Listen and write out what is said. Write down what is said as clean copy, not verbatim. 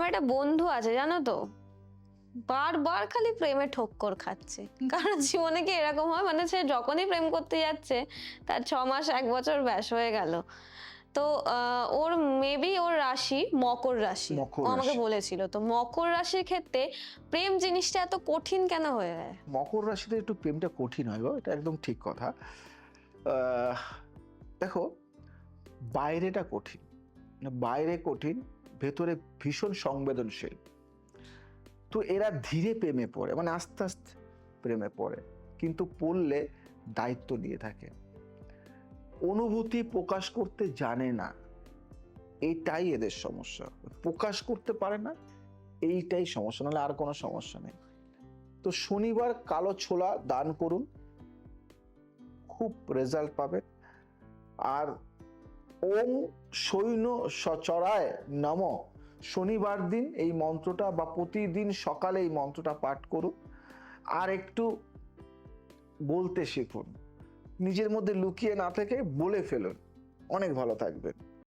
আমার একটা বন্ধু আছে জানো তো, বারবার খালি প্রেমে ঠক্কর খাচ্ছে। কারণ জীবনে কি এরকম হয়, মানে সে যখনই প্রেম করতে যাচ্ছে তার 6 মাস 1 বছর ব্যাস হয়ে গেল। তো ওর মেবি ওর রাশি মকর রাশি, মকর ও আমাকে রাশি। বলেছিল। তো মকর রাশির ক্ষেত্রে প্রেম জিনিসটা এত কঠিন কেন হয়ে যায়? মকর রাশিতে একটু প্রেমটা কঠিন হয় গো, এটা একদম ঠিক কথা। আহ, দেখো, বাইরেটা কঠিন, বাইরে কঠিন, ভেতরে ভীষণ সংবেদনশীল। তো এরা ধীরে প্রেমে পড়ে, মানে আস্তে আস্তে প্রেমে পড়ে, কিন্তু পড়লে দায়িত্ব নিয়ে থাকে, অনুভূতি প্রকাশ করতে জানে না, এইটাই এদের সমস্যা। প্রকাশ করতে পারে না, এইটাই সমস্যা, নাহলে আর কোনো সমস্যা নেই। তো শনিবার কালো ছোলা দান করুন, খুব রেজাল্ট পাবেন। আর ওম সৈন্য সচরায় নম, শনিবার দিন এই মন্ত্রটা বা প্রতিদিন সকালে এই মন্ত্রটা পাঠ করুন। আর একটু বলতে শিখুন, নিজের মধ্যে লুকিয়ে না থেকে বলে ফেলুন, অনেক ভালো থাকবেন।